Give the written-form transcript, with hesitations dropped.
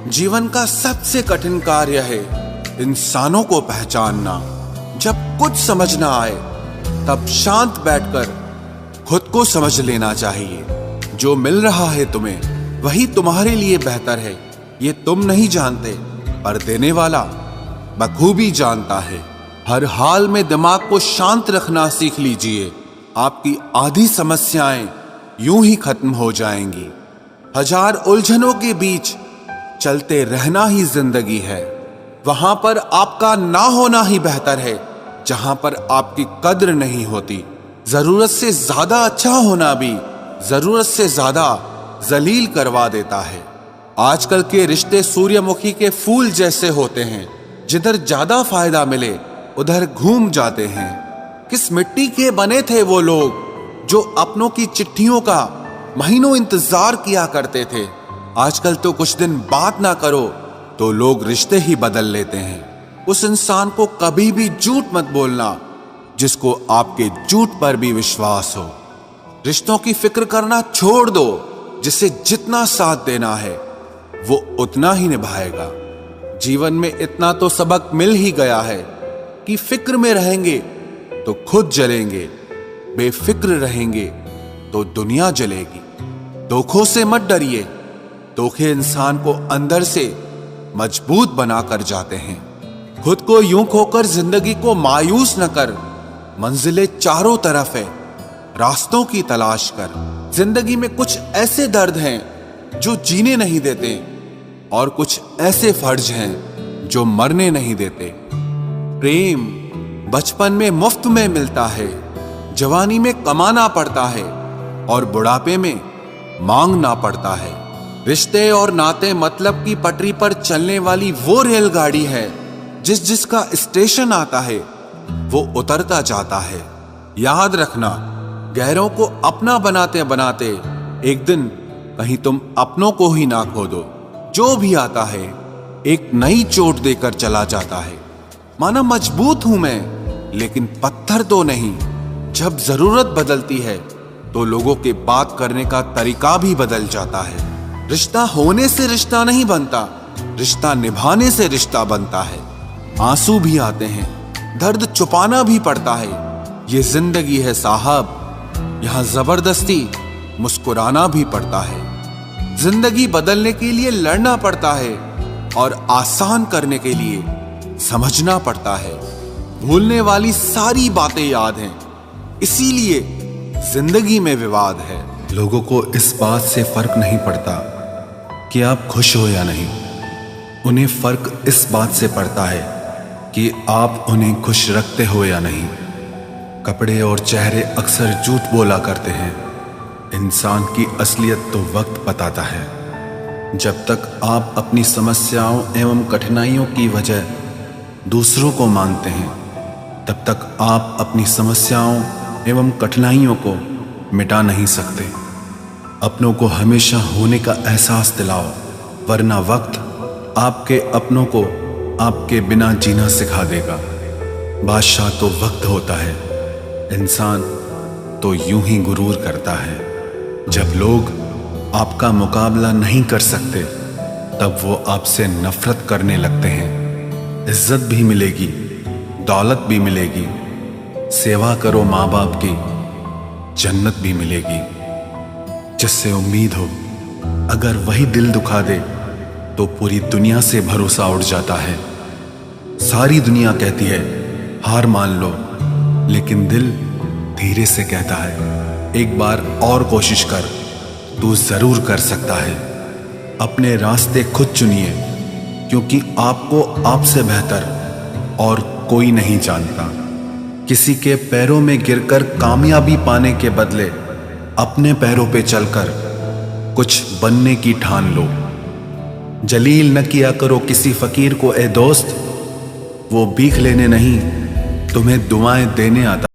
जीवन का सबसे कठिन कार्य है इंसानों को पहचानना। जब कुछ समझ ना आए तब शांत बैठकर खुद को समझ लेना चाहिए। जो मिल रहा है तुम्हें वही तुम्हारे लिए बेहतर है, ये तुम नहीं जानते पर देने वाला बखूबी जानता है। हर हाल में दिमाग को शांत रखना सीख लीजिए, आपकी आधी समस्याएं यूं ही खत्म हो जाएंगी। हजार उलझनों के बीच चलते रहना ही जिंदगी है। वहां पर आपका ना होना ही बेहतर है जहां पर आपकी कद्र नहीं होती। जरूरत से ज्यादा अच्छा होना भी जरूरत से ज्यादा जलील करवा देता है। आजकल के रिश्ते सूर्यमुखी के फूल जैसे होते हैं, जिधर ज्यादा फायदा मिले उधर घूम जाते हैं। किस मिट्टी के बने थे वो लोग जो अपनों की चिट्ठियों का महीनों इंतजार किया करते थे। आजकल तो कुछ दिन बात ना करो तो लोग रिश्ते ही बदल लेते हैं। उस इंसान को कभी भी झूठ मत बोलना जिसको आपके झूठ पर भी विश्वास हो। रिश्तों की फिक्र करना छोड़ दो, जिसे जितना साथ देना है वो उतना ही निभाएगा। जीवन में इतना तो सबक मिल ही गया है कि फिक्र में रहेंगे तो खुद जलेंगे, बेफिक्र रहेंगे तो दुनिया जलेगी। धोखों से मत डरिए, धोखे इंसान को अंदर से मजबूत बनाकर जाते हैं। खुद को यूं खोकर जिंदगी को मायूस न कर, मंजिलें चारों तरफ है, रास्तों की तलाश कर। जिंदगी में कुछ ऐसे दर्द हैं जो जीने नहीं देते और कुछ ऐसे फर्ज हैं जो मरने नहीं देते। प्रेम बचपन में मुफ्त में मिलता है, जवानी में कमाना पड़ता है और बुढ़ापे में मांगना पड़ता है। रिश्ते और नाते मतलब की पटरी पर चलने वाली वो रेलगाड़ी है, जिसका स्टेशन आता है वो उतरता जाता है। याद रखना, गैरों को अपना बनाते बनाते एक दिन कहीं तुम अपनों को ही ना खो दो। जो भी आता है एक नई चोट देकर चला जाता है। माना मजबूत हूं मैं, लेकिन पत्थर तो नहीं। जब जरूरत बदलती है तो लोगों के बात करने का तरीका भी बदल जाता है। रिश्ता होने से रिश्ता नहीं बनता, रिश्ता निभाने से रिश्ता बनता है। आंसू भी आते हैं, दर्द छुपाना भी पड़ता है। ये जिंदगी है साहब, यहाँ जबरदस्ती मुस्कुराना भी पड़ता है। जिंदगी बदलने के लिए लड़ना पड़ता है और आसान करने के लिए समझना पड़ता है। भूलने वाली सारी बातें याद हैं, इसीलिए जिंदगी में विवाद है। लोगों को इस बात से फर्क नहीं पड़ता कि आप खुश हो या नहीं, उन्हें फर्क इस बात से पड़ता है कि आप उन्हें खुश रखते हो या नहीं। कपड़े और चेहरे अक्सर झूठ बोला करते हैं, इंसान की असलियत तो वक्त बताता है। जब तक आप अपनी समस्याओं एवं कठिनाइयों की वजह दूसरों को मानते हैं, तब तक आप अपनी समस्याओं एवं कठिनाइयों को मिटा नहीं सकते। अपनों को हमेशा होने का एहसास दिलाओ, वरना वक्त आपके अपनों को आपके बिना जीना सिखा देगा। बादशाह तो वक्त होता है, इंसान तो यूं ही गुरूर करता है। जब लोग आपका मुकाबला नहीं कर सकते तब वो आपसे नफरत करने लगते हैं। इज्जत भी मिलेगी, दौलत भी मिलेगी, सेवा करो माँ बाप की, जन्नत भी मिलेगी। जिससे उम्मीद हो, अगर वही दिल दुखा दे तो पूरी दुनिया से भरोसा उड़ जाता है। सारी दुनिया कहती है हार मान लो, लेकिन दिल धीरे से कहता है एक बार और कोशिश कर, तू जरूर कर सकता है। अपने रास्ते खुद चुनिए, क्योंकि आपको आपसे बेहतर और कोई नहीं जानता। किसी के पैरों में गिरकर कामयाबी पाने के बदले अपने पैरों पे चलकर कुछ बनने की ठान लो। जलील न किया करो किसी फकीर को ए दोस्त, वो भीख लेने नहीं तुम्हें दुआएं देने आता।